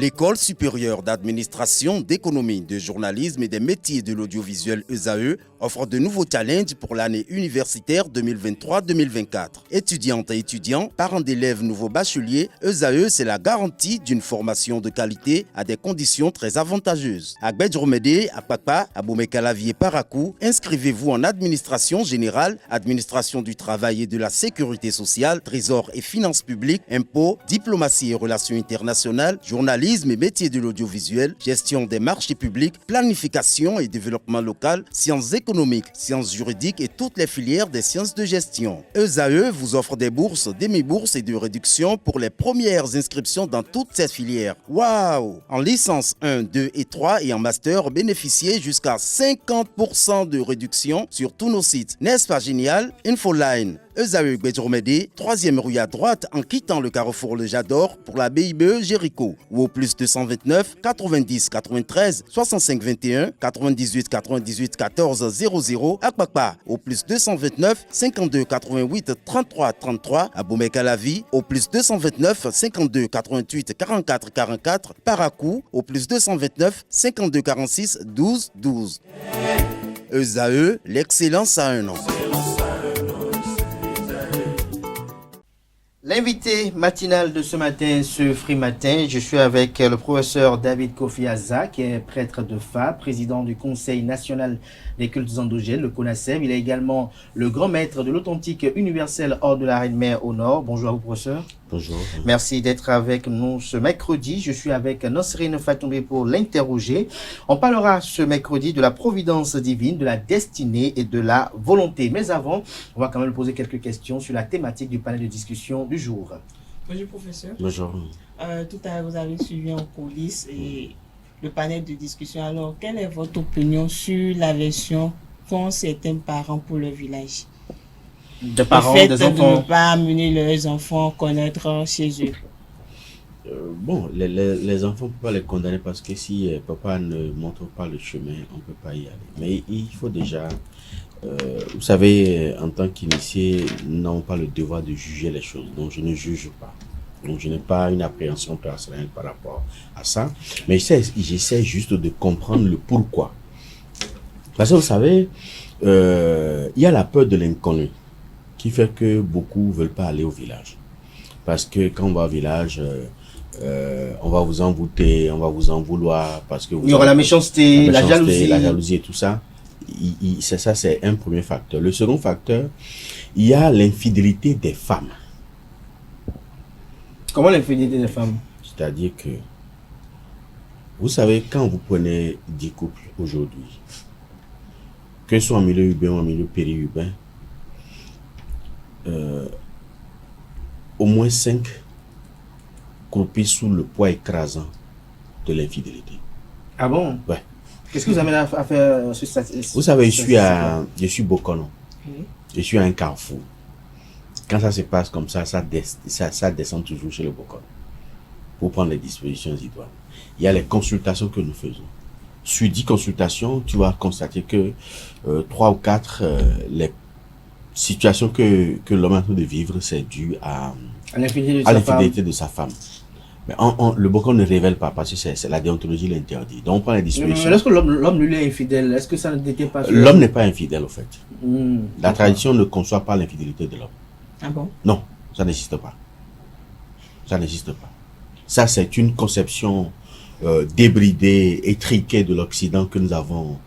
L'École supérieure d'administration, d'économie, de journalisme et des métiers de l'audiovisuel ESAE offre de nouveaux challenges pour l'année universitaire 2023-2024. Étudiantes et étudiants, parents d'élèves nouveaux bacheliers, ESAE, c'est la garantie d'une formation de qualité à des conditions très avantageuses. À Gbedjromede, à Papa, à Boumekalavi et Parakou, inscrivez-vous en administration générale, administration du travail et de la sécurité sociale, trésor et finances publiques, impôts, diplomatie et relations internationales, journalisme et métiers de l'audiovisuel, gestion des marchés publics, planification et développement local, sciences économiques, sciences juridiques et toutes les filières des sciences de gestion. ESAE vous offre des bourses, demi-bourses et de réductions pour les premières inscriptions dans toutes ces filières. Waouh! En licence 1, 2 et 3 et en master, bénéficiez jusqu'à 50% de réduction sur tous nos sites. N'est-ce pas génial? Infoline. ESAE Gbedjromede, 3e rue à droite en quittant le carrefour Le Jador pour la BIBE Jéricho ou au plus 229 90 93 65 21 98 98 14 00 à Kpakpa au plus 229 52 88 33 33 à Boumekalavi au plus 229 52 88 44 44 Parakou au plus 229 52 46 12 12. ESAE, l'excellence à un an. L'invité matinal de ce matin, ce Free Matin, je suis avec le professeur David Kofi Aza, qui est prêtre de Fa, président du Conseil national des cultes endogènes, le CONASEM. Il est également le grand maître de l'authentique universel hors de la Reine-Mère au Nord. Bonjour à vous, professeur. Bonjour. Merci d'être avec nous ce mercredi. Je suis avec Nosrine Fatoumbe pour l'interroger. On parlera ce mercredi de la providence divine, de la destinée et de la volonté. Mais avant, on va quand même poser quelques questions sur la thématique du panel de discussion du jour. Bonjour professeur. Bonjour. Tout à l'heure, vous avez suivi en coulisses et le panel de discussion. Alors, quelle est votre opinion sur la version qu'ont certains parents pour le village? De parents, le fait des enfants. de ne pas amener leurs enfants connaître chez eux. Bon, les enfants, on ne peut pas les condamner parce que si papa ne montre pas le chemin, on ne peut pas y aller. Mais il faut déjà, vous savez, en tant qu'initié, nous n'avons pas le devoir de juger les choses. Donc, je ne juge pas. Donc, je n'ai pas une appréhension personnelle par rapport à ça. Mais j'essaie juste de comprendre le pourquoi. Parce que vous savez, il y a la peur de l'inconnu qui fait que beaucoup ne veulent pas aller au village. Parce que quand on va au village, on va vous envoûter, on va vous en vouloir. Parce que Il y aura la méchanceté, la jalousie et tout ça. Ça, c'est un premier facteur. Le second facteur, il y a l'infidélité des femmes. Comment l'infidélité des femmes? C'est-à-dire que, vous savez, quand vous prenez 10 couples aujourd'hui, que ce soit en milieu urbain ou en milieu périurbain, au moins 5 croupissent sous le poids écrasant de l'infidélité. Ah bon? Ouais. Qu'est-ce que vous amène à faire ce Vous savez, je suis Bokono. Je suis à un carrefour. Quand ça se passe comme ça, ça descend toujours chez le Bokono pour prendre les dispositions idoines. Il y a les consultations que nous faisons. Sur 10 consultations, tu vas constater que 3 ou 4 les situations que l'homme est en train de vivre, c'est dû à l'infidélité de sa femme. Mais le Bokon ne révèle pas parce que c'est la déontologie l'interdit. Donc on prend les dispositions. Mais est-ce que l'homme lui est infidèle? Est-ce que ça n'était pas... L'homme n'est pas infidèle au fait. La tradition ne conçoit pas l'infidélité de l'homme. Ah bon? Non, ça n'existe pas. Ça n'existe pas. Ça, c'est une conception débridée, étriquée de l'Occident que nous avons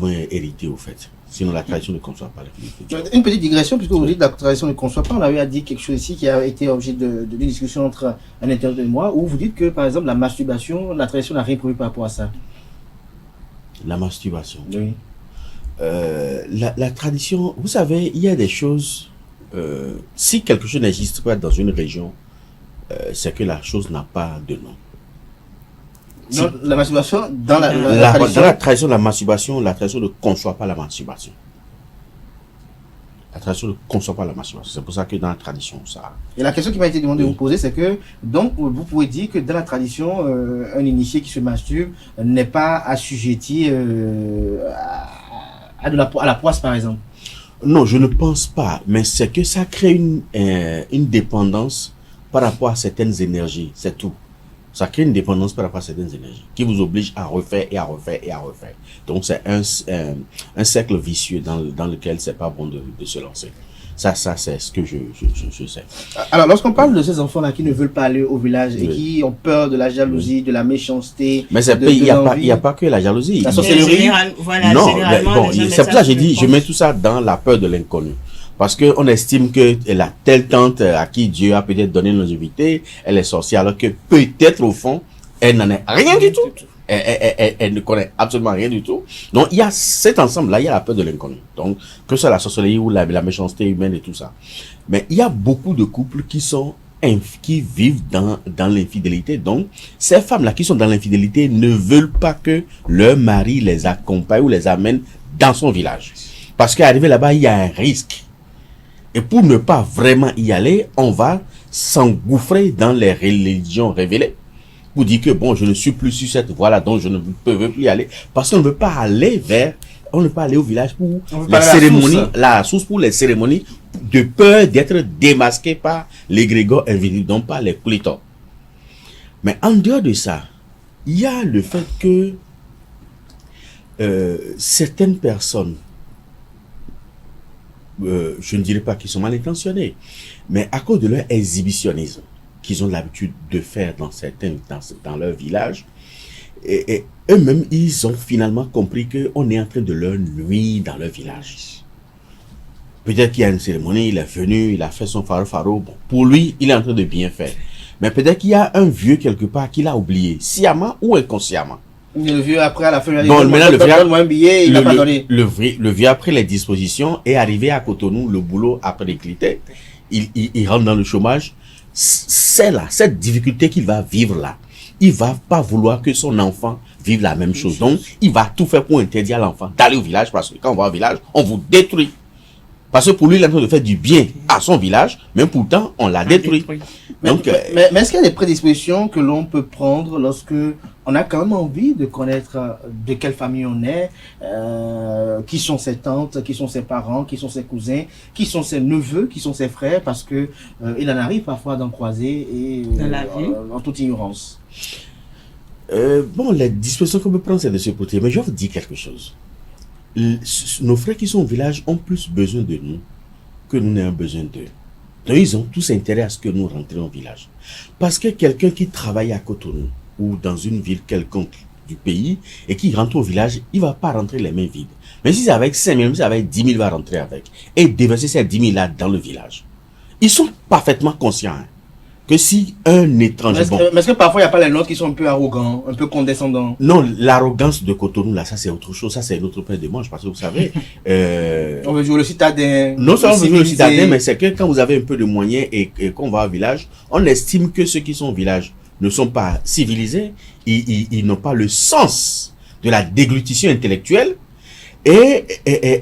hérité au fait. Sinon, la tradition ne conçoit pas l'infidélité. Une petite digression, puisque vous dites que la tradition ne conçoit pas, on avait dit quelque chose ici qui a été objet de discussion entre un interview et moi, où vous dites que, par exemple, la masturbation, la tradition n'a rien prévu par rapport à ça. La masturbation. Oui. La tradition, vous savez, il y a des choses, si quelque chose n'existe pas dans une région, c'est que la chose n'a pas de nom. Non, la masturbation, dans la tradition... Dans la tradition, la masturbation, la tradition ne conçoit pas la masturbation. La tradition ne conçoit pas la masturbation. C'est pour ça que dans la tradition, ça... Et la question qui m'a été demandée de vous poser, c'est que, donc, vous pouvez dire que dans la tradition, un initié qui se masturbe n'est pas assujetti à la poisse, par exemple. Non, je ne pense pas, mais c'est que ça crée une dépendance par rapport à certaines énergies, c'est tout. Ça crée une dépendance par rapport à certaines énergies qui vous oblige à refaire et à refaire et à refaire. Donc, c'est un cercle vicieux dans lequel c'est pas bon de se lancer. Ça c'est ce que je sais. Alors, lorsqu'on parle de ces enfants-là qui ne veulent pas aller au village et Oui. qui ont peur de la jalousie, de la méchanceté, Mais il n'y a pas que la jalousie. La Il- sorcellerie. Voilà, Non, généralement, bon, les gens c'est mettent pour ça que j'ai sur dit, le je compte. mets tout ça dans la peur de l'inconnu. Parce qu'on estime que la telle tante à qui Dieu a peut-être donné une longévité, elle est sorcière, alors que peut-être au fond, elle n'en est rien du tout. Elle ne connaît absolument rien du tout. Donc, il y a cet ensemble-là, il y a la peur de l'inconnu. Donc, que ce soit la sorcellerie ou la méchanceté humaine et tout ça. Mais il y a beaucoup de couples qui vivent dans l'infidélité. Donc, ces femmes-là qui sont dans l'infidélité ne veulent pas que leur mari les accompagne ou les amène dans son village. Parce qu'arriver là-bas, il y a un risque. Et pour ne pas vraiment y aller, on va s'engouffrer dans les religions révélées. Pour dire que bon, je ne suis plus sur cette voie-là, donc je ne veux plus y aller. Parce qu'on ne veut pas aller au village pour les cérémonies, la source pour les cérémonies, de peur d'être démasqué par les grégores invisibles, donc par les clétors. Mais en dehors de ça, il y a le fait que certaines personnes, je ne dirais pas qu'ils sont mal intentionnés, mais à cause de leur exhibitionnisme qu'ils ont l'habitude de faire dans leur village, et eux-mêmes, ils ont finalement compris qu'on est en train de leur nuire dans leur village. Peut-être qu'il y a une cérémonie, il est venu, il a fait son faro. Bon, pour lui, il est en train de bien faire. Mais peut-être qu'il y a un vieux quelque part qui l'a oublié, sciemment ou inconsciemment. Le vieux, après, à la fin, il a dit, Bon, maintenant, donne-moi un billet, il n'a pas donné. Le vieux a pris les dispositions et arrivé à Cotonou, le boulot après éclité, il rentre dans le chômage. C'est là, cette difficulté qu'il va vivre là. Il va pas vouloir que son enfant vive la même chose. Donc, il va tout faire pour interdire à l'enfant d'aller au village, parce que quand on va au village, on vous détruit. Parce que pour lui, il est en train de faire du bien à son village, mais pourtant, on l'a détruit. Donc, Mais est-ce qu'il y a des prédispositions que l'on peut prendre lorsque on a quand même envie de connaître de quelle famille on est, qui sont ses tantes, qui sont ses parents, qui sont ses cousins, qui sont ses neveux, qui sont ses frères, parce que il en arrive parfois d'en croiser et Dans la vie. en toute ignorance. bon, les dispositions qu'on peut prendre, c'est de se protéger. Mais je vais vous dire quelque chose. Nos frères qui sont au village ont plus besoin de nous que nous n'ayons besoin d'eux. Donc, ils ont tous intérêt à ce que nous rentrions au village. Parce que quelqu'un qui travaille à Cotonou ou dans une ville quelconque du pays et qui rentre au village, il ne va pas rentrer les mains vides. Mais si c'est avec 5 000, même si c'est avec 10 000, il va rentrer avec. Et déverser ces 10 000 là dans le village. Ils sont parfaitement conscients que si un étranger... Mais est-ce que parfois il n'y a pas les nôtres qui sont un peu arrogants, un peu condescendants? Non, l'arrogance de Cotonou, là, ça c'est autre chose. Ça c'est notre pain de manche. Parce que vous savez... On veut jouer le citadin. Non seulement on veut jouer le citadin, mais c'est que quand vous avez un peu de moyens et qu'on va au village, on estime que ceux qui sont au village ne sont pas civilisés. Ils n'ont pas le sens de la déglutition intellectuelle. Et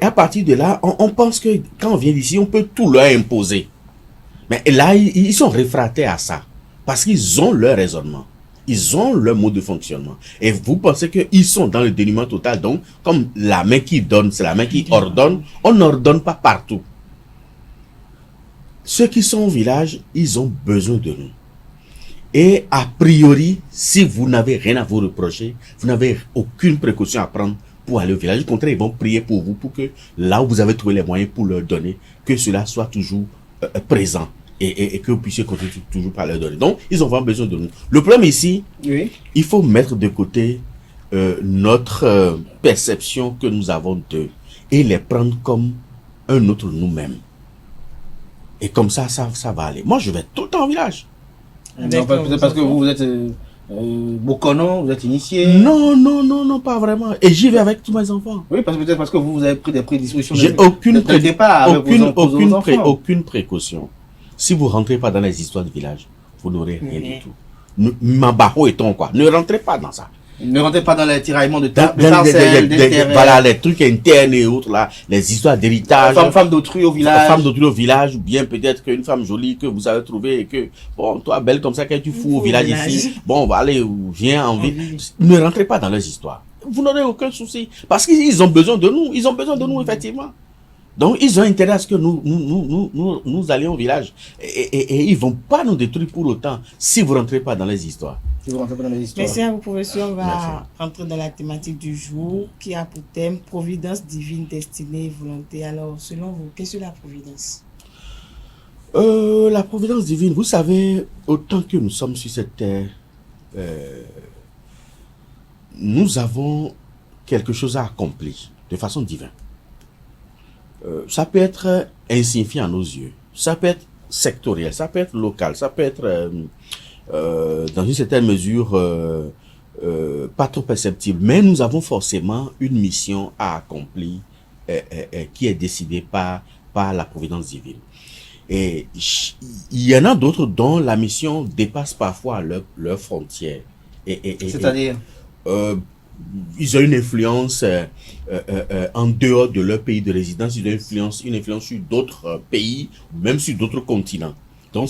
à partir de là, on pense que quand on vient d'ici, on peut tout leur imposer. Mais là, ils sont réfractaires à ça. Parce qu'ils ont leur raisonnement. Ils ont leur mode de fonctionnement. Et vous pensez qu'ils sont dans le dénuement total. Donc, comme la main qui donne, c'est la main qui ordonne, on n'ordonne pas partout. Ceux qui sont au village, ils ont besoin de nous. Et a priori, si vous n'avez rien à vous reprocher, vous n'avez aucune précaution à prendre pour aller au village. Au contraire, ils vont prier pour vous, pour que là où vous avez trouvé les moyens pour leur donner, que cela soit toujours présent et que vous puissiez continuer toujours par leur donner. Donc, ils ont vraiment besoin de nous. Le problème ici, Oui. il faut mettre de côté notre perception que nous avons d'eux et les prendre comme un autre nous-mêmes. Et comme ça va aller. Moi, je vais tout le temps au village. Non, peut-être parce que vous êtes Bokonon, vous êtes initié. Non, pas vraiment. Et j'y vais avec tous mes enfants. Oui, peut-être parce que vous avez pris des prédispositions. J'ai aucune aucune précaution. Si vous rentrez pas dans les histoires du village, vous n'aurez rien Oui. du tout. Mabaho et ton quoi. Ne rentrez pas dans ça. Ne rentrez pas dans les tiraillements de Dans parcelles, d'intérêts. voilà, les trucs internes et autres là, les histoires d'héritage. Femme d'autrui au village. Femme d'autrui au village, ou bien peut-être qu'une femme jolie que vous avez trouvée et que, bon, toi belle comme ça, que tu fous au village ici, bon, va aller, viens en ville. Ne rentrez pas dans leurs histoires. Vous n'aurez aucun souci. Parce qu'ils ont besoin de nous. Ils ont besoin de nous, effectivement. Donc, ils ont intérêt à ce que nous allions au village. Et ils ne vont pas nous détruire pour autant si vous ne rentrez pas dans les histoires. Si vous rentrez pas dans les histoires. Merci à vous, professeur. On va rentrer dans la thématique du jour qui a pour thème Providence divine, destinée et volonté. Alors, selon vous, qu'est-ce que la providence? La providence divine, vous savez, autant que nous sommes sur cette terre, nous avons quelque chose à accomplir de façon divine. Ça peut être insignifiant à nos yeux, ça peut être sectoriel, ça peut être local, ça peut être dans une certaine mesure pas trop perceptible, mais nous avons forcément une mission à accomplir qui est décidée par la providence divine. Et il y en a d'autres dont la mission dépasse parfois leurs frontières. C'est-à-dire ils ont une influence en dehors de leur pays de résidence, ils ont une influence sur d'autres pays, même sur d'autres continents. Donc,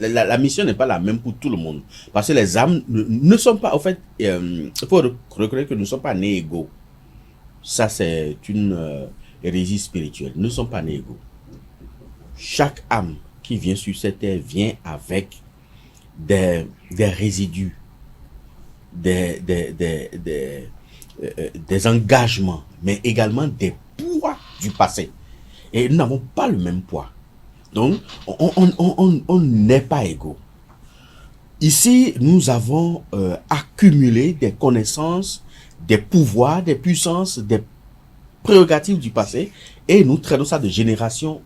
la mission n'est pas la même pour tout le monde. Parce que les âmes ne sont pas, en fait, il faut reconnaître que nous ne sommes pas nés égaux. Ça, c'est une hérésie spirituelle. Nous ne sommes pas nés égaux. Chaque âme qui vient sur cette terre vient avec des résidus, des engagements, mais également des poids du passé. Et nous n'avons pas le même poids. Donc, on n'est pas égaux. Ici, nous avons accumulé des connaissances, des pouvoirs, des puissances, des prérogatives du passé, et nous traitons ça de génération,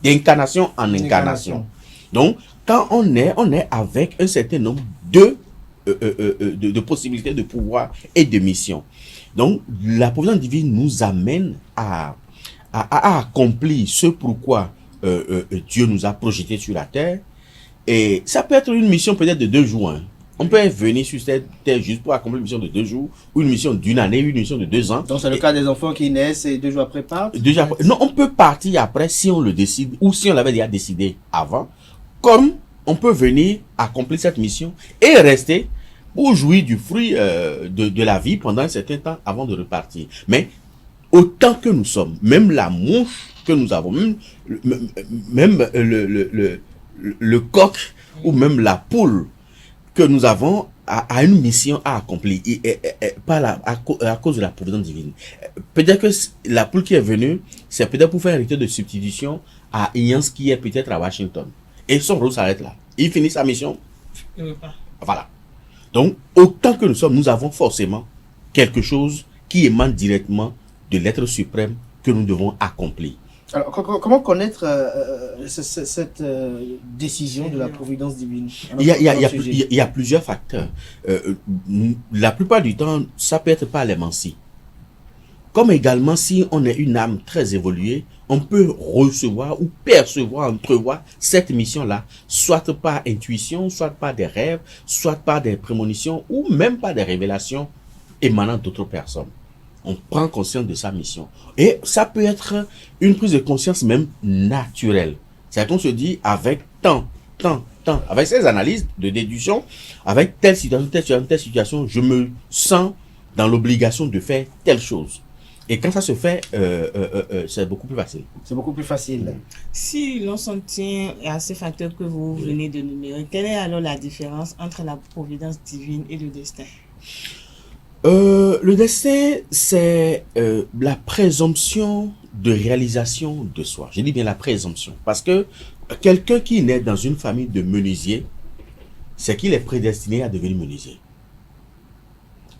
d'incarnation en incarnation. Donc, quand on est avec un certain nombre de possibilités de pouvoir et de missions. Donc, la providence divine nous amène à accomplir ce pourquoi Dieu nous a projetés sur la terre. Et ça peut être une mission peut-être de 2 jours. Hein. On peut venir sur cette terre juste pour accomplir une mission de 2 jours, ou une mission d'1 année, une mission de 2 ans. Donc c'est le cas des enfants qui naissent et 2 jours après partent. Non, on peut partir après si on le décide, ou si on l'avait déjà décidé avant. Comme on peut venir accomplir cette mission et rester pour jouir du fruit de la vie pendant un certain temps avant de repartir. Mais autant que nous sommes, même la mouche que nous avons, même le coq ou même la poule que nous avons a une mission à accomplir à cause de la providence divine. Peut-être que la poule qui est venue, c'est peut-être pour faire un rituel de substitution à Ignaz qui est peut-être à Washington. Et son rôle s'arrête là. Il finit sa mission. Voilà. Donc, autant que nous sommes, nous avons forcément quelque chose qui émane directement de l'être suprême que nous devons accomplir. Alors, comment connaître cette décision de la providence divine? Il y a plusieurs facteurs. La plupart du temps, ça peut être par les mancies. Comme également, si on est une âme très évoluée, on peut recevoir ou percevoir, entrevoir cette mission-là, soit par intuition, soit par des rêves, soit par des prémonitions, ou même par des révélations émanant d'autres personnes. On prend conscience de sa mission. Et ça peut être une prise de conscience même naturelle. C'est qu'on se dit, avec tant, avec ces analyses de déduction, avec telle situation, je me sens dans l'obligation de faire telle chose. Et quand ça se fait, c'est beaucoup plus facile. C'est beaucoup plus facile. Si l'on s'en tient à ces facteurs que vous venez de numérer, quelle est alors la différence entre la providence divine et le destin? Le destin, c'est la présomption de réalisation de soi. Je dis bien la présomption. Parce que quelqu'un qui naît dans une famille de menuisiers, c'est qu'il est prédestiné à devenir menuisier.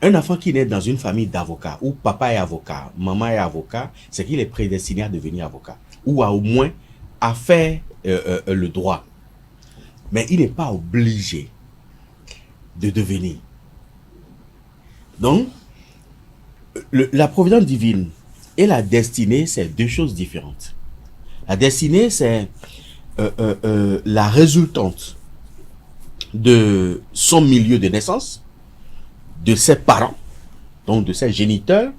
Un enfant qui naît dans une famille d'avocats, où papa est avocat, maman est avocat, c'est qu'il est prédestiné à devenir avocat. Ou au moins à faire le droit. Mais il n'est pas obligé de devenir. Donc, la providence divine et la destinée, c'est 2 choses différentes. La destinée, c'est la résultante de son milieu de naissance, de ses parents, donc de ses géniteurs,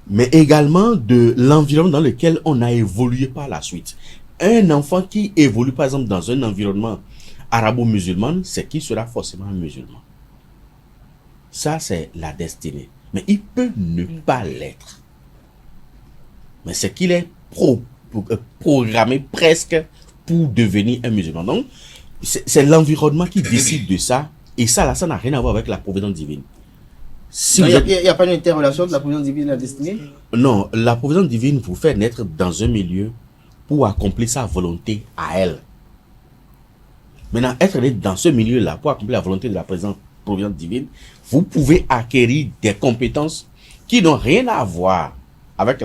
mais également de l'environnement dans lequel on a évolué par la suite. Un enfant qui évolue, par exemple, dans un environnement arabo-musulman, c'est qu'il sera forcément un musulman. Ça, c'est la destinée. Mais il peut ne pas l'être. Mais c'est qu'il est programmé presque pour devenir un musulman. Donc, c'est l'environnement qui décide de ça. Et ça, là, ça n'a rien à voir avec la providence divine. Il n'y a pas d'interrelation de la providence divine et la destinée? Non, la providence divine vous fait naître dans un milieu pour accomplir sa volonté à elle. Maintenant, être né dans ce milieu-là pour accomplir la volonté de la providence divine, vous pouvez acquérir des compétences qui n'ont rien à voir avec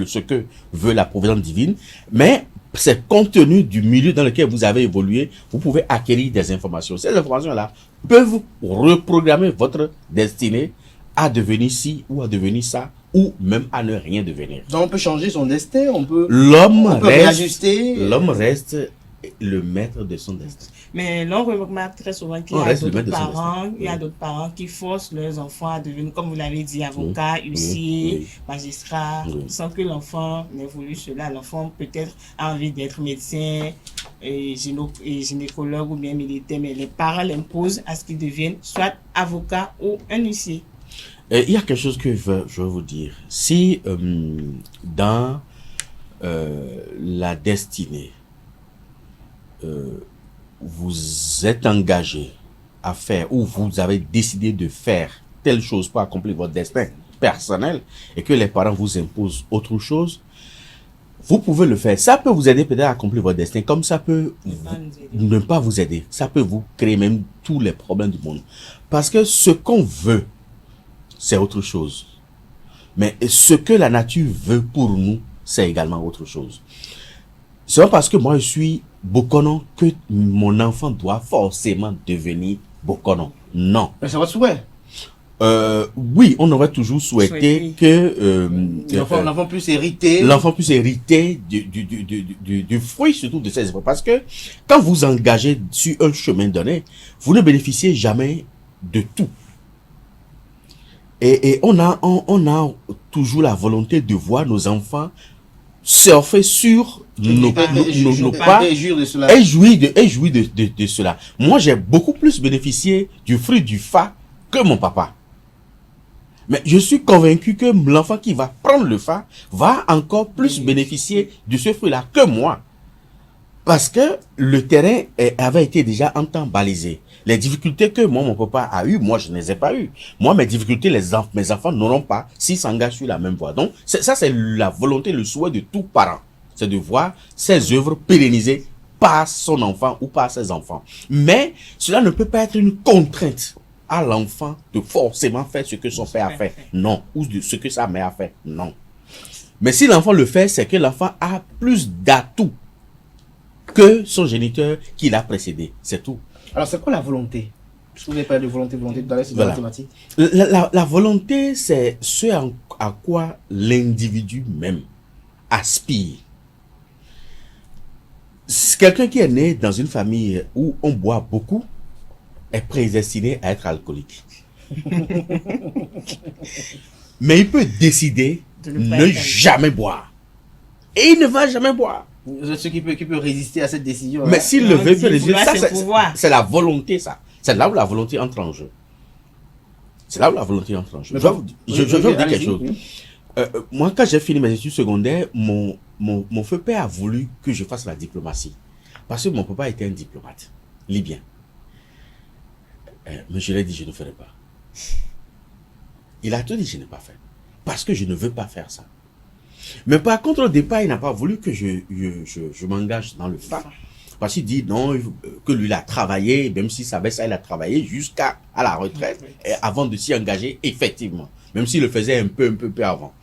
ce que veut la providence divine, mais c'est compte tenu du milieu dans lequel vous avez évolué, vous pouvez acquérir des informations. Ces informations-là peuvent reprogrammer votre destinée à devenir ci ou à devenir ça, ou même à ne rien devenir. Donc on peut changer son destin, on peut réajuster. L'homme reste le maître de son destin. Mais l'on remarque très souvent qu'il y a d'autres parents qui forcent leurs enfants à devenir, comme vous l'avez dit, avocat, huissier, magistrat, sans que l'enfant n'ait voulu cela. L'enfant peut-être a envie d'être médecin, gynécologue ou bien militaire, mais les parents l'imposent à ce qu'il devienne soit avocat ou un huissier. Il y a quelque chose que je veux vous dire. Si dans la destinée, vous êtes engagé à faire ou vous avez décidé de faire telle chose pour accomplir votre destin personnel et que les parents vous imposent autre chose, vous pouvez le faire. Ça peut vous aider peut-être à accomplir votre destin, comme ça peut ne pas vous aider. Ça peut vous créer même tous les problèmes du monde. Parce que ce qu'on veut, c'est autre chose. Mais ce que la nature veut pour nous, c'est également autre chose. C'est pas parce que moi je suis Bokonon que mon enfant doit forcément devenir Bokonon. Non. Mais c'est votre souhait. Oui, on aurait toujours souhaité que l'enfant puisse hériter. L'enfant puisse hériter du fruit surtout de ses efforts. Parce que quand vous engagez sur un chemin donné, vous ne bénéficiez jamais de tout. Et on a toujours la volonté de voir nos enfants surfer sur nos pas et jouir de cela. Moi, j'ai beaucoup plus bénéficié du fruit du fa que mon papa. Mais je suis convaincu que l'enfant qui va prendre le fa va encore plus bénéficier de ce fruit-là que moi. Parce que le terrain avait été déjà en temps balisé. Les difficultés que mon papa a eues, moi, je ne les ai pas eues. Moi, mes difficultés, mes enfants n'auront pas s'ils s'engagent sur la même voie. Donc, ça, c'est la volonté, le souhait de tout parent. C'est de voir ses œuvres pérennisées par son enfant ou par ses enfants. Mais cela ne peut pas être une contrainte à l'enfant de forcément faire ce que son père a fait. Non. Ou de ce que sa mère a fait. Non. Mais si l'enfant le fait, c'est que l'enfant a plus d'atouts que son géniteur qui l'a précédé. C'est tout. Alors, c'est quoi la volonté? Parce que vous avez parlé de volonté dans la thématique. La volonté, c'est ce à quoi l'individu même aspire. Quelqu'un qui est né dans une famille où on boit beaucoup est prédestiné à être alcoolique. Mais il peut décider de ne jamais boire. Et il ne va jamais boire. Ce qui peut résister à cette décision. Mais s'il le veut, il peut résister. Ça, c'est la volonté, ça. C'est là où la volonté entre en jeu. C'est là où la volonté entre en jeu. Je vais vous dire quelque chose. Moi, quand j'ai fini mes études secondaires, mon feu père a voulu que je fasse la diplomatie. Parce que mon papa était un diplomate libyen. Mais je lui ai dit, je ne ferai pas. Il a tout dit, je n'ai pas fait. Parce que je ne veux pas faire ça. Mais par contre, au départ, il n'a pas voulu que je m'engage dans le FA. Parce qu'il dit non, que lui, il a travaillé, même s'il savait ça, il a travaillé jusqu'à la retraite, et avant de s'y engager, effectivement. Même s'il le faisait un peu avant.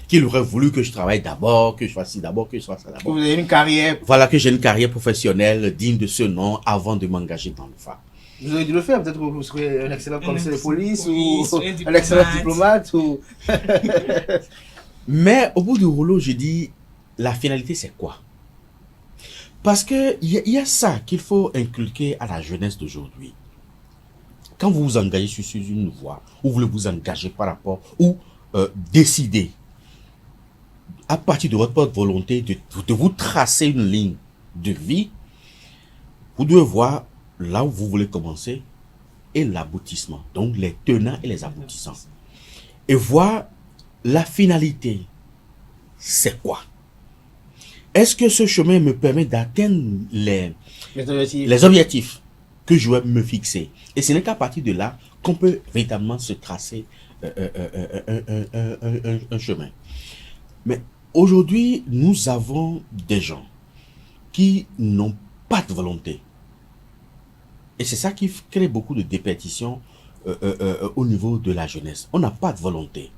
Qu'il aurait voulu que je travaille d'abord, que je fasse ci d'abord, que je fasse ça d'abord. Vous avez une carrière. Voilà, que j'ai une carrière professionnelle digne de ce nom avant de m'engager dans le FA. Vous avez dû le faire, peut-être que vous serez un excellent commissaire de police ou un excellent diplomate. Ou... Mais au bout du rouleau, je dis, la finalité c'est quoi? Parce que il y a ça qu'il faut inculquer à la jeunesse d'aujourd'hui. Quand vous vous engagez sur une voie, ou vous voulez vous engager par rapport, ou décider, à partir de votre volonté de vous tracer une ligne de vie, vous devez voir là où vous voulez commencer et l'aboutissement. Donc les tenants et les aboutissants. Et voir la finalité. C'est quoi? Est-ce que ce chemin me permet d'atteindre les objectifs que je vais me fixer? Et ce n'est qu'à partir de là qu'on peut véritablement se tracer un chemin. Mais aujourd'hui, nous avons des gens qui n'ont pas de volonté. Et c'est ça qui crée beaucoup de déperditions au niveau de la jeunesse. On n'a pas de volonté.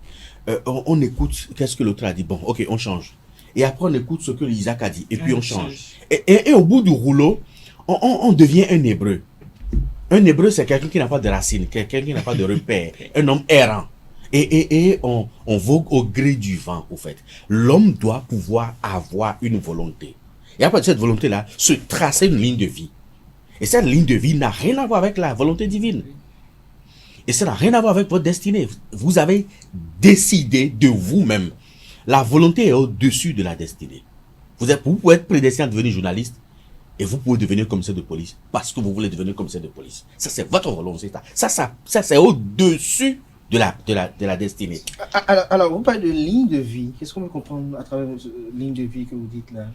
On écoute qu'est-ce que l'autre a dit. Bon, ok, on change. Et après, on écoute ce que Isaac a dit. Et puis, on change. Et au bout du rouleau, on devient un hébreu. Un hébreu, c'est quelqu'un qui n'a pas de racines, quelqu'un qui n'a pas de repères, un homme errant. Et on vogue au gré du vent, au fait. L'homme doit pouvoir avoir une volonté. Et après cette volonté-là, se tracer une ligne de vie. Et cette ligne de vie n'a rien à voir avec la volonté divine. Et ça n'a rien à voir avec votre destinée. Vous avez décidé de vous-même. La volonté est au-dessus de la destinée. Vous pouvez être prédestiné à devenir journaliste et vous pouvez devenir commissaire de police parce que vous voulez devenir commissaire de police. Ça, c'est votre volonté. Ça c'est au-dessus de la destinée. Alors, vous parlez de ligne de vie. Qu'est-ce qu'on peut comprendre à travers cette ligne de vie que vous dites là?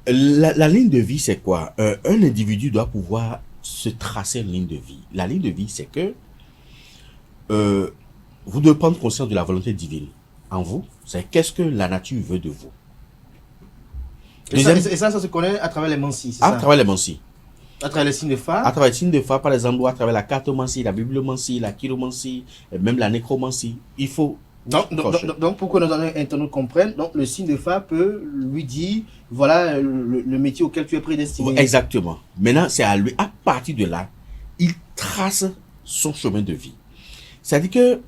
La ligne de vie, c'est quoi? Un individu doit pouvoir se tracer une ligne de vie. La ligne de vie, c'est que vous devez prendre conscience de la volonté divine en vous. C'est qu'est-ce que la nature veut de vous. Et ça se connaît à travers les mancies, c'est ça? À travers les mancies. À travers les signes de phare? À travers les signes de phare, par exemple, à travers la cartomancie, la bibliomancie, la chiromancie, et même la nécromancie. Il faut... Donc pour que nos internautes comprennent, donc le signe de phare peut lui dire, voilà le métier auquel tu es prédestiné. Exactement. Maintenant, c'est à lui, à partir de là, il trace son chemin de vie. C'est-à-dire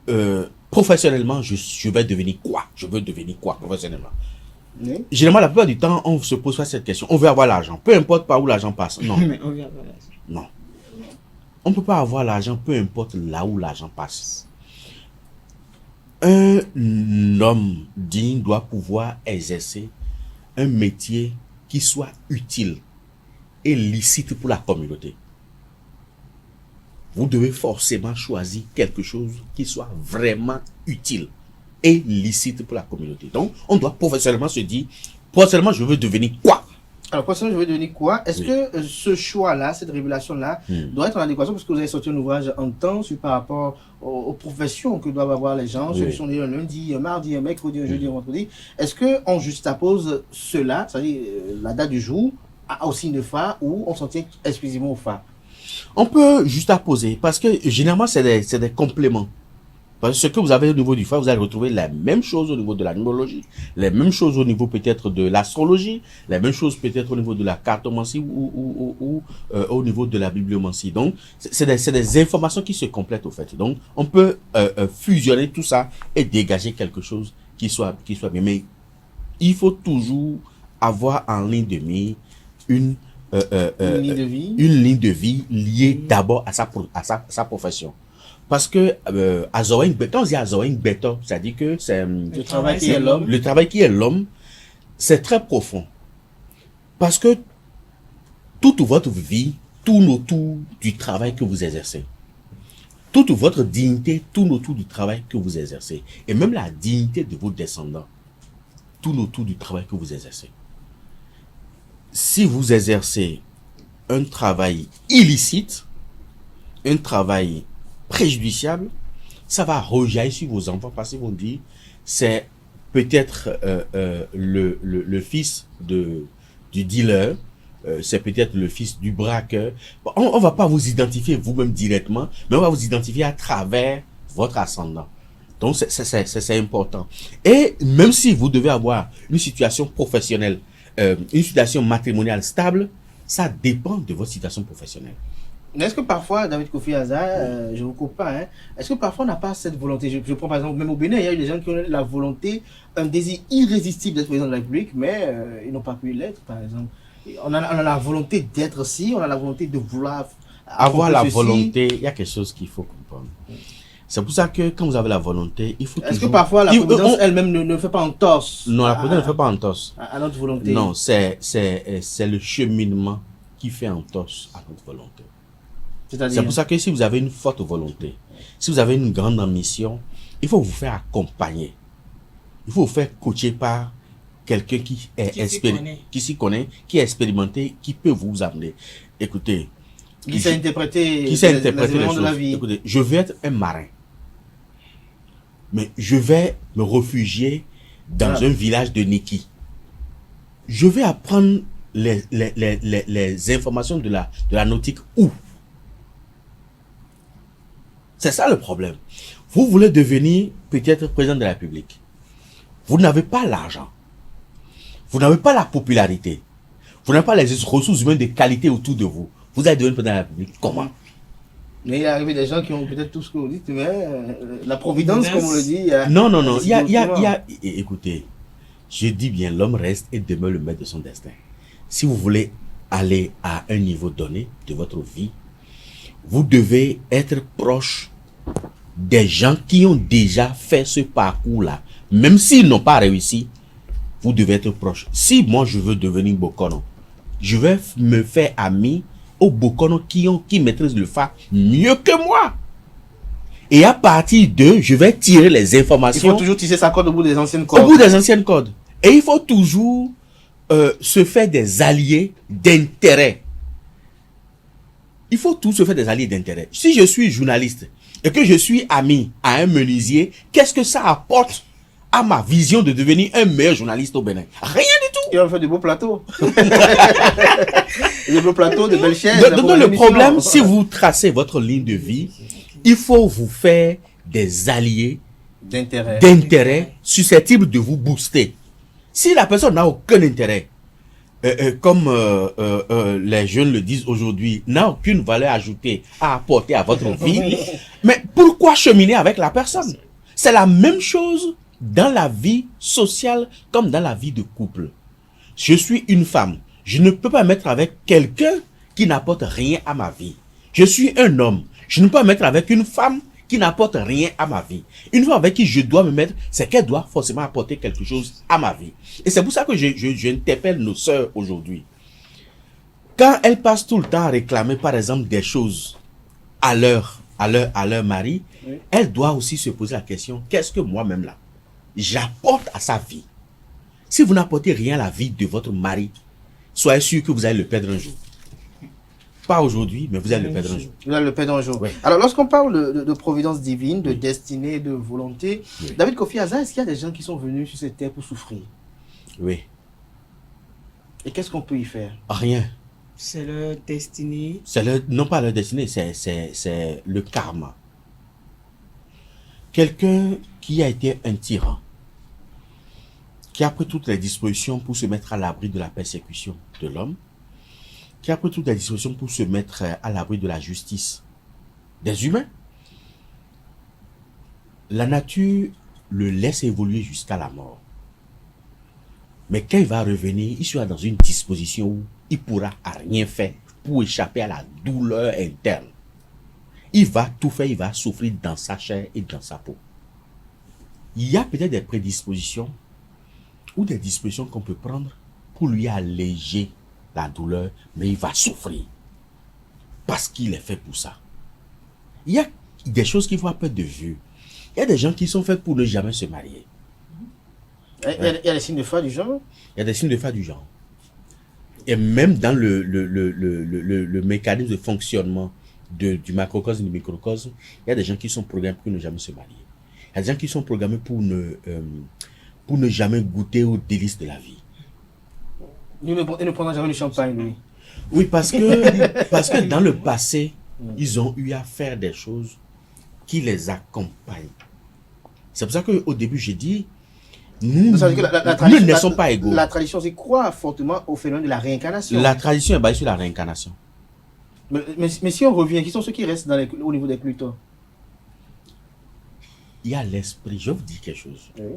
que professionnellement, je vais devenir quoi? Je veux devenir quoi professionnellement? Oui. Généralement, la plupart du temps, on se pose pas cette question. On veut avoir l'argent, peu importe par où l'argent passe. Non. Mais on veut avoir l'argent. Non. On ne peut pas avoir l'argent, peu importe là où l'argent passe. Un homme digne doit pouvoir exercer un métier qui soit utile et licite pour la communauté. Vous devez forcément choisir quelque chose qui soit vraiment utile et licite pour la communauté. Donc, on doit professionnellement se dire, professionnellement, je veux devenir quoi? Alors, professionnellement, je veux devenir quoi? Est-ce que ce choix-là, cette révélation-là, doit être en adéquation, parce que vous avez sorti un ouvrage en temps par rapport aux professions que doivent avoir les gens, ceux qui sont nés un lundi, un mardi, un mercredi, un jeudi, un vendredi. Est-ce qu'on juxtapose cela, c'est-à-dire la date du jour, au signe de phare, ou on s'en tient exclusivement au phare? On peut juxtaposer, parce que généralement, c'est des compléments. Parce que ce que vous avez au niveau du phare, vous allez retrouver la même chose au niveau de la numérologie, les mêmes choses au niveau peut-être de l'astrologie, les mêmes choses peut-être au niveau de la cartomancie ou au niveau de la bibliomancie. Donc, c'est des informations qui se complètent au fait. Donc, on peut fusionner tout ça et dégager quelque chose qui soit bien. Mais il faut toujours avoir en ligne de mire une ligne de vie liée d'abord à sa profession. Parce que quand on dit Azoïn Beto, ça dit que c'est le travail qui est l'homme. Le travail qui est l'homme, c'est très profond. Parce que toute votre vie tourne autour du travail que vous exercez. Toute votre dignité tourne autour du travail que vous exercez. Et même la dignité de vos descendants tourne autour du travail que vous exercez. Si vous exercez un travail illicite, un travail préjudiciable, ça va rejaillir sur vos enfants parce qu'ils vont dire c'est peut-être le fils du dealer, c'est peut-être le fils du braqueur. On va pas vous identifier vous-même directement, mais on va vous identifier à travers votre ascendant. Donc c'est important. Et même si vous devez avoir une situation professionnelle, une situation matrimoniale stable, ça dépend de votre situation professionnelle. Est-ce que parfois, David Kofi Azza, je ne vous coupe pas, hein, est-ce que parfois on n'a pas cette volonté? Je prends par exemple, même au Bénin, il y a eu des gens qui ont la volonté, un désir irrésistible d'être président de la République, mais ils n'ont pas pu l'être, par exemple. On a la volonté d'être ci, on a la volonté de vouloir avoir la volonté. Il y a quelque chose qu'il faut comprendre. C'est pour ça que quand vous avez la volonté, il faut Est-ce que parfois la providence elle-même ne fait pas entorse? Non, la providence ne fait pas entorse. À notre volonté. Non, c'est le cheminement qui fait entorse à notre volonté. C'est pour ça que si vous avez une forte volonté, si vous avez une grande ambition, il faut vous faire accompagner. Il faut vous faire coacher par quelqu'un qui s'y connaît, qui est expérimenté, qui peut vous amener. Écoutez, qui sait interpréter les choses. De la vie. Écoutez, je vais être un marin, mais je vais me réfugier dans un village de Niki. Je vais apprendre les informations de la nautique où? C'est ça le problème. Vous voulez devenir peut-être président de la République. Vous n'avez pas l'argent. Vous n'avez pas la popularité. Vous n'avez pas les ressources humaines de qualité autour de vous. Vous allez devenir président de la République. Comment? Mais il y a arrivé des gens qui ont peut-être tout ce que vous dites, mais la providence, comme on le dit. Non. Écoutez, je dis bien, l'homme reste et demeure le maître de son destin. Si vous voulez aller à un niveau donné de votre vie, vous devez être proche des gens qui ont déjà fait ce parcours-là. Même s'ils n'ont pas réussi, vous devez être proche. Si moi je veux devenir Bokono, je vais me faire ami aux Bokono qui maîtrisent le Fa mieux que moi. Et à partir d'eux, je vais tirer les informations. Il faut toujours tisser sa corde au bout des anciennes cordes. Au bout des anciennes cordes. Et il faut toujours se faire des alliés d'intérêt. Il faut tout se faire des alliés d'intérêt. Si je suis journaliste et que je suis ami à un menuisier, qu'est-ce que ça apporte à ma vision de devenir un meilleur journaliste au Bénin? Rien du tout. Il va faire de beaux plateaux. De beaux plateaux, de belles chaises. Donc le problème, si vous tracez votre ligne de vie, il faut vous faire des alliés d'intérêt susceptibles de vous booster. Si la personne n'a aucun intérêt, comme les jeunes le disent aujourd'hui, n'a aucune valeur ajoutée à apporter à votre vie, mais pourquoi cheminer avec la personne? C'est la même chose dans la vie sociale comme dans la vie de couple. Je suis une femme. Je ne peux pas me mettre avec quelqu'un qui n'apporte rien à ma vie. Je suis un homme. Je ne peux pas me mettre avec une femme qui n'apporte rien à ma vie. Une femme avec qui je dois me mettre, c'est qu'elle doit forcément apporter quelque chose à ma vie. Et c'est pour ça que je interpelle nos sœurs aujourd'hui. Quand elles passent tout le temps à réclamer, par exemple, des choses à leur mari, oui, elles doivent aussi se poser la question, qu'est-ce que moi-même là, j'apporte à sa vie? Si vous n'apportez rien à la vie de votre mari, soyez sûr que vous allez le perdre un jour. Pas aujourd'hui, mais vous allez le perdre un jour. Vous allez le perdre un jour. Oui. Alors, lorsqu'on parle de providence divine, de destinée, de volonté, oui, David Kofi Azza, est-ce qu'il y a des gens qui sont venus sur cette terre pour souffrir? Oui. Et qu'est-ce qu'on peut y faire? Rien. C'est leur destinée. Non pas leur destinée, c'est le karma. Quelqu'un qui a été un tyran, qui a pris toutes les dispositions pour se mettre à l'abri de la persécution de l'homme, qui a pris toutes les dispositions pour se mettre à l'abri de la justice des humains. La nature le laisse évoluer jusqu'à la mort. Mais quand il va revenir, il sera dans une disposition où il ne pourra rien faire pour échapper à la douleur interne. Il va tout faire, il va souffrir dans sa chair et dans sa peau. Il y a peut-être des prédispositions ou des dispositions qu'on peut prendre pour lui alléger la douleur, mais il va souffrir parce qu'il est fait pour ça. Il y a des choses qu'il faut pas perdre de vue. Il y a des gens qui sont faits pour ne jamais se marier. Il y a des signes de foi du genre? Il y a des signes de foi du genre. Et même dans le mécanisme de fonctionnement du macrocosme et du microcosme, il y a des gens qui sont programmés pour ne jamais se marier. Il y a des gens qui sont programmés pour ne jamais goûter aux délices de la vie. Il ne prendra jamais le champagne, lui. Oui, parce que dans le passé, ils ont eu à faire des choses qui les accompagnent. C'est pour ça qu'au début, j'ai dit, nous ne sommes pas égaux. La tradition aussi croit fortement au phénomène de la réincarnation. La tradition est basée sur la réincarnation. Mais si on revient, qui sont ceux qui restent au niveau des Plutons? Il y a l'esprit. Je vais vous dire quelque chose. Oui.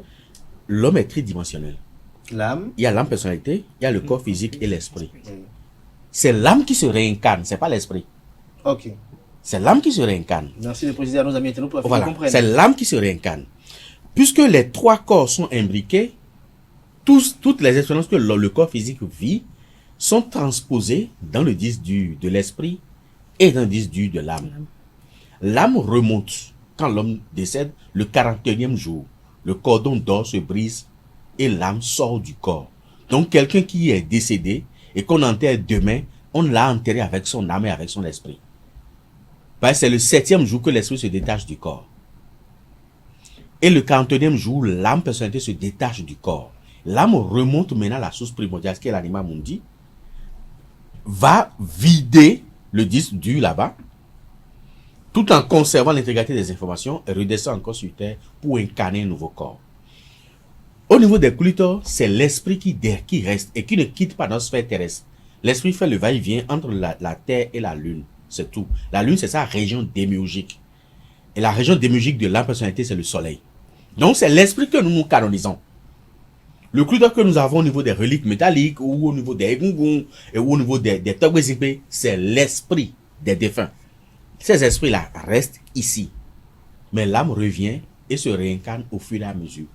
L'homme est tridimensionnel. L'âme. Il y a l'âme personnalité, il y a le corps physique et l'esprit. C'est l'âme qui se réincarne, c'est pas l'esprit. Ok. C'est l'âme qui se réincarne. Merci de préciser à nos amis internautes pour qu'ils comprennent. C'est l'âme qui se réincarne. Puisque les trois corps sont imbriqués, toutes les expériences que le corps physique vit sont transposées dans le disque de l'esprit et dans le disque de l'âme. L'âme remonte quand l'homme décède le 41e jour. Le cordon d'or se brise et l'âme sort du corps. Donc, quelqu'un qui est décédé et qu'on enterre demain, on l'a enterré avec son âme et avec son esprit. Parce que c'est le 7e jour que l'esprit se détache du corps. Et le 41e jour, l'âme personnalité se détache du corps. L'âme remonte maintenant à la source primordiale, qui est l'anima mundi, va vider le disque dur là-bas, tout en conservant l'intégrité des informations, et redescend encore sur terre pour incarner un nouveau corps. Au niveau des clitors, c'est l'esprit qui reste et qui ne quitte pas notre sphère terrestre. L'esprit fait le va-et-vient entre la terre et la lune. C'est tout. La lune, c'est sa région démiurgique. Et la région démiurgique de la personnalité, c'est le soleil. Donc, c'est l'esprit que nous canonisons. Le clitor que nous avons au niveau des reliques métalliques, ou au niveau des egungun, et ou au niveau des togbezipé, c'est l'esprit des défunts. Ces esprits-là restent ici. Mais l'âme revient et se réincarne au fur et à mesure.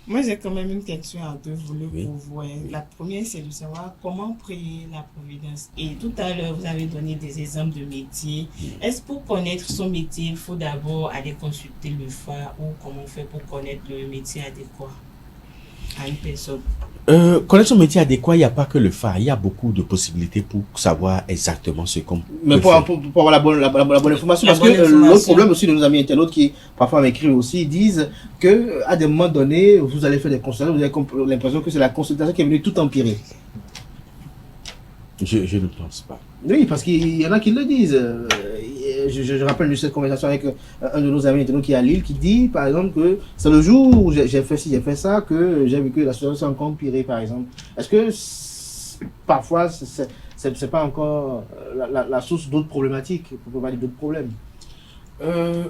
Moi, j'ai quand même une question à deux volets Oui. pour vous. La première, c'est de savoir comment prier la providence. Et tout à l'heure, vous avez donné des exemples de métiers. Est-ce que pour connaître son métier, il faut d'abord aller consulter le FA, ou comment on fait pour connaître le métier adéquat à une personne? Connaître son métier adéquat, il n'y a pas que le phare. Il y a beaucoup de possibilités pour savoir exactement ce qu'on Mais peut pour faire. avoir la bonne information, La parce que bonne information. l'autre problème aussi de nos amis internautes qui parfois m'écrivent aussi, ils disent que à des moments donnés, vous allez faire des consultations, vous avez l'impression que c'est la consultation qui est venue tout empirer. Je ne pense pas. Oui, parce qu'il y en a qui le disent. Je rappelle juste cette conversation avec un de nos amis internautes qui est à Lille, qui dit par exemple que c'est le jour où j'ai fait ci, j'ai fait ça, que j'ai vu que la situation s'est encore empirée, par exemple. Est-ce que parfois c'est pas encore la source d'autres problématiques, pour pas dire d'autres problèmes?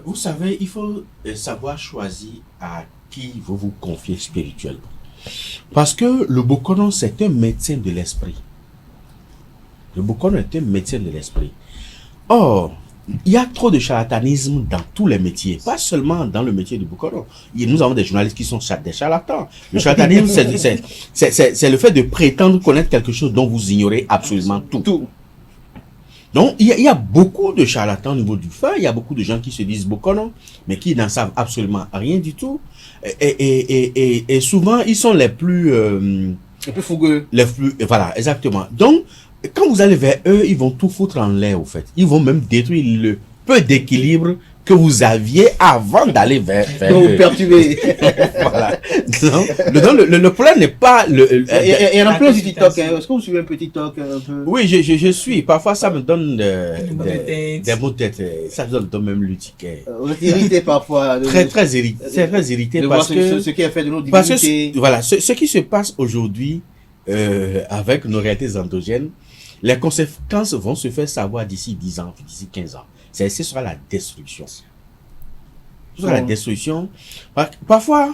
Vous savez, il faut savoir choisir à qui vous confiez spirituellement. Parce que le Bokonon, c'est un médecin de l'esprit. Le Bokonon est un médecin de l'esprit. Or, il y a trop de charlatanisme dans tous les métiers, pas seulement dans le métier du Bokonon. Nous avons des journalistes qui sont des charlatans. Le charlatanisme, c'est le fait de prétendre connaître quelque chose dont vous ignorez absolument tout. Donc, il y a beaucoup de charlatans au niveau du feu, il y a beaucoup de gens qui se disent Bokonon, mais qui n'en savent absolument rien du tout. Et souvent, ils sont les plus fougueux. Voilà, exactement. Donc, quand vous allez vers eux, ils vont tout foutre en l'air, au fait. Ils vont même détruire le peu d'équilibre que vous aviez avant d'aller vers Donc, eux. vous perturbez. Voilà. Donc, le problème n'est pas Il y en a plein sur TikTok. Est-ce que vous suivez un petit TikTok un peu? Oui, je suis. Parfois, ça me donne des mots de tête. Ça donne même le ticket. Vous êtes irrité parfois. Très irrité. C'est très irrité de parce voir que... ce qui est fait de nos Parce divinités. que, voilà, ce qui se passe aujourd'hui avec nos réalités endogènes, les conséquences vont se faire savoir d'ici 10 ans, d'ici 15 ans. Ce sera la destruction. Ce sera la destruction. Parfois,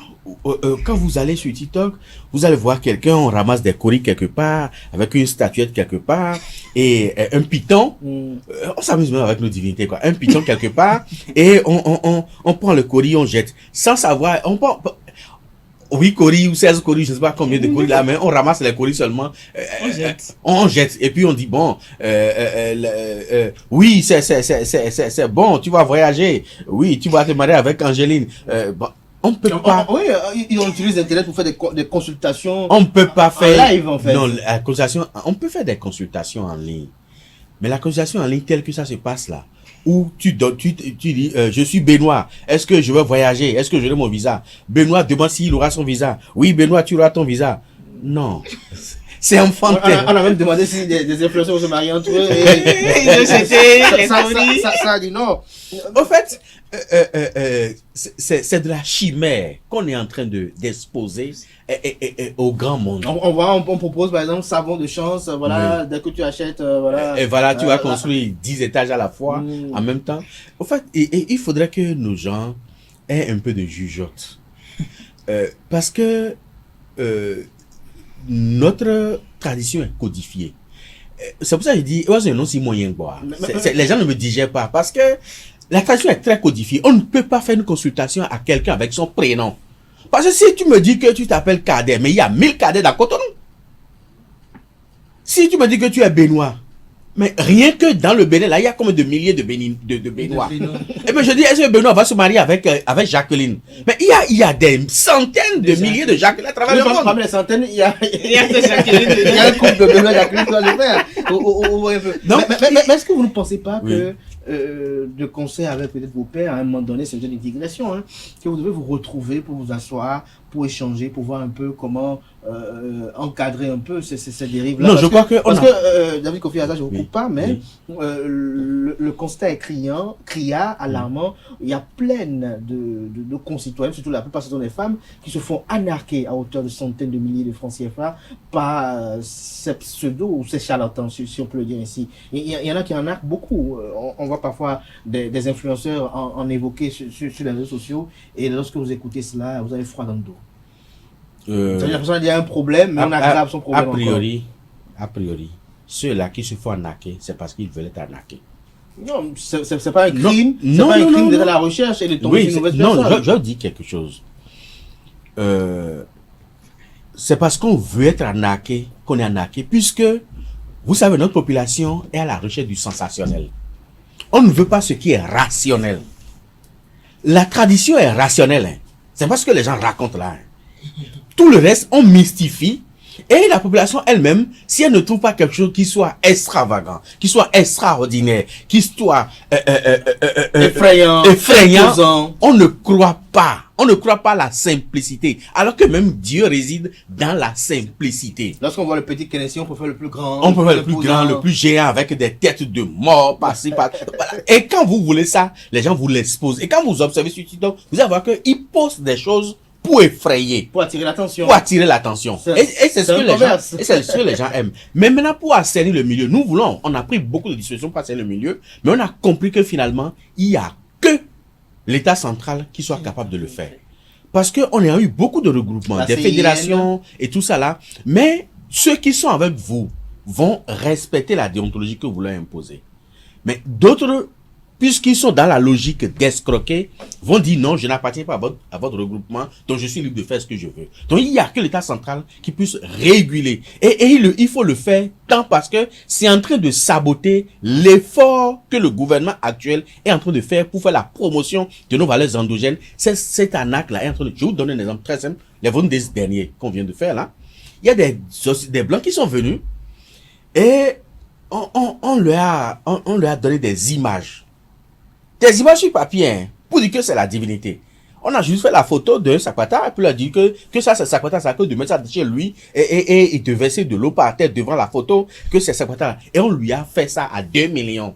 quand vous allez sur TikTok, vous allez voir quelqu'un, on ramasse des coris quelque part, avec une statuette quelque part, et un python. On s'amuse même avec nos divinités, quoi. Un python quelque part, et on prend le coris, on jette. Sans savoir, on prend... 8 coris ou 16 coris, je ne sais pas combien de coris là, mais on ramasse les coris seulement. On jette. Et puis on dit, bon, oui, c'est bon, tu vas voyager. Oui, tu vas te marier avec Angéline. Bon, on peut pas. Oui, ils utilisent Internet pour faire des consultations. On peut pas faire. En live, en fait. Non, la consultation, on peut faire des consultations en ligne. Mais la consultation en ligne telle que ça se passe là, où tu dis, je suis Benoît, est-ce que je vais voyager, est-ce que j'aurai mon visa? Benoît demande s'il aura son visa. Oui, Benoît, tu auras ton visa. Non. C'est enfantin. On a même demandé si des influenceurs se marient entre eux. Ça a dit non. Au fait, c'est de la chimère qu'on est en train d'exposer au grand monde. On propose par exemple savon de chance, voilà, dès que tu achètes, voilà. Et voilà, tu vas construire 10 étages à la fois, en même temps. Au fait, il faudrait que nos gens aient un peu de jugeote. Parce que notre tradition est codifiée. C'est pour ça que je dis, c'est non si moyen quoi. Les gens ne me digèrent pas parce que la tradition est très codifiée. On ne peut pas faire une consultation à quelqu'un avec son prénom. Parce que si tu me dis que tu t'appelles Cadet, mais il y a 1000 cadets dans Cotonou. Si tu me dis que tu es Benoît, Mais rien que dans le Bénin, là, il y a combien de milliers de Béninois. Et bien je dis, est-ce que Benoît va se marier avec Jacqueline? Mais il y a des centaines de milliers de Jacqueline à travers le monde. Parmi les centaines, il y a Jacqueline. Il y a un couple de Benoît Jacqueline qui doit le faire. Mais est-ce que vous ne pensez pas que de concert avec peut-être vos pères, à un moment donné, c'est une digression, hein, que vous devez vous retrouver pour vous asseoir, pour échanger, pour voir un peu comment encadrer un peu ces dérives-là. Non, je crois que... Parce que, David Kofi Azza, je ne vous coupe pas, mais le constat est criard, alarmant. Il y a plein de concitoyens, surtout la plupart ce sont des femmes, qui se font anarquer à hauteur de centaines de milliers de francs CFA par ces pseudos ou ces charlatans, si on peut le dire ainsi. Il y en a qui en arquent beaucoup. On voit parfois des influenceurs en évoquer sur les réseaux sociaux, et lorsque vous écoutez cela, vous avez froid dans le dos. C'est-à-dire qu'il y a un problème, mais on aggrave son problème A priori, ceux-là qui se font arnaquer, c'est parce qu'ils veulent être arnaqués. Non, c'est pas un crime. C'est pas un crime d'être à la recherche et de tomber sur une mauvaise personne. Non, je dis quelque chose. C'est parce qu'on veut être arnaqué qu'on est arnaqué, puisque, vous savez, notre population est à la recherche du sensationnel. On ne veut pas ce qui est rationnel. La tradition est rationnelle. Hein. C'est pas ce que les gens racontent là. Hein. Tout le reste, on mystifie. Et la population elle-même, si elle ne trouve pas quelque chose qui soit extravagant, qui soit extraordinaire, qui soit effrayant, on ne croit pas. On ne croit pas à la simplicité. Alors que même Dieu réside dans la simplicité. Lorsqu'on voit le petit Kenessi, on peut faire le plus grand. On peut faire le plus grand, le plus géant, avec des têtes de mort par-ci, par-là. Et quand vous voulez ça, les gens vous l'exposent. Et quand vous observez sur TikTok, vous allez voir qu'ils postent des choses pour effrayer. Pour attirer l'attention. Pour attirer l'attention. Et c'est ce que les gens aiment. Mais maintenant, pour assainir le milieu, on a pris beaucoup de discussions pour assainir le milieu, mais on a compris que finalement, il n'y a que l'État central qui soit capable de le faire. Parce qu'on a eu beaucoup de regroupements, des fédérations et tout ça là. Mais ceux qui sont avec vous vont respecter la déontologie que vous leur imposez. Mais d'autres, puisqu'ils sont dans la logique d'escroquer, vont dire non, je n'appartiens pas à votre regroupement, donc je suis libre de faire ce que je veux. Donc il n'y a que l'État central qui puisse réguler. Et il faut le faire tant parce que c'est en train de saboter l'effort que le gouvernement actuel est en train de faire pour faire la promotion de nos valeurs endogènes. Cette arnaque-là est en train de... Je vais vous donner un exemple très simple. Les vendredis derniers qu'on vient de faire là, il y a des Blancs qui sont venus et on leur a donné des images. Des images sur papier, hein, pour dire que c'est la divinité. On a juste fait la photo d'un Sakwata, et puis on a dit que ça c'est Sakwata, ça que de mettre ça chez lui, et de verser de l'eau par terre devant la photo, que c'est Sakwata. Et on lui a fait ça à 2 millions.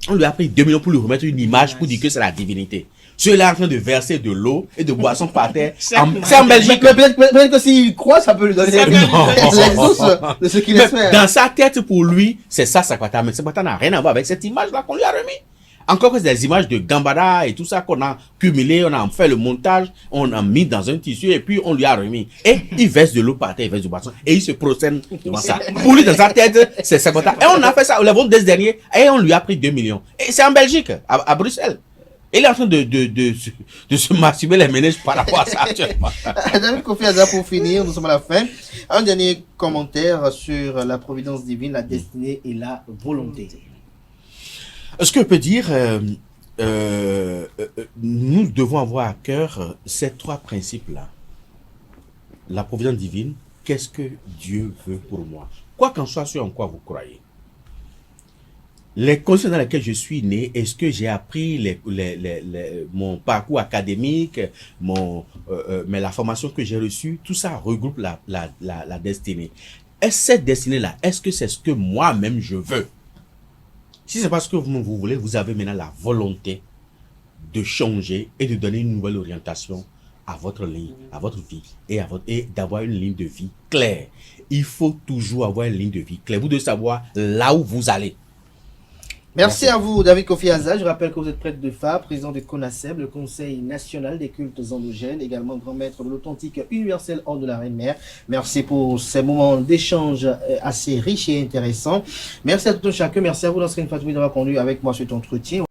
On lui a pris 2 millions pour lui remettre une image pour dire que c'est la divinité. Ceux-là en train de verser de l'eau et de boissons par terre. C'est en Belgique. Peut-être que s'il croit, ça peut lui donner l'exauce de ce qu'il espère. Dans sa tête, pour lui, c'est ça Sakwata. Mais Sakwata n'a rien à voir avec cette image-là qu'on lui a remis. Encore que c'est des images de Gambada et tout ça qu'on a cumulé, on a fait le montage, on a mis dans un tissu et puis on lui a remis. Et il verse de l'eau par terre, il verse du boisson et il se procède devant ça. Pour lui, dans sa tête, c'est 50 ans. Et on a fait ça, le vendredi dernier, et on lui a pris 2 millions. Et c'est en Belgique, à Bruxelles. Il est en train de se masturber les ménages par rapport à ça actuellement. David Kofi Azza, pour finir, nous sommes à la fin. Un dernier commentaire sur la providence divine, la destinée et la volonté. Ce que je peux dire, nous devons avoir à cœur ces 3 principes-là. La providence divine, qu'est-ce que Dieu veut pour moi? Quoi qu'en soit ce en quoi vous croyez. Les conditions dans lesquelles je suis né, est-ce que j'ai appris mon parcours académique, mais la formation que j'ai reçue, tout ça regroupe la destinée. Et cette destinée-là, est-ce que c'est ce que moi-même je veux? Si c'est parce que vous voulez, vous avez maintenant la volonté de changer et de donner une nouvelle orientation à votre ligne, à votre vie et d'avoir une ligne de vie claire. Il faut toujours avoir une ligne de vie claire. Vous devez savoir là où vous allez. Merci à vous, David Kofi Azza. Je rappelle que vous êtes prêtre de Fa, président de CONASEB, le Conseil national des cultes endogènes, également grand maître de l'authentique universel hors de la Reine-Mère. Merci pour ces moments d'échange assez riches et intéressants. Merci à tout un chacun. Merci à vous, Nasrin Fatoumi, d'avoir conduit avec moi cet entretien.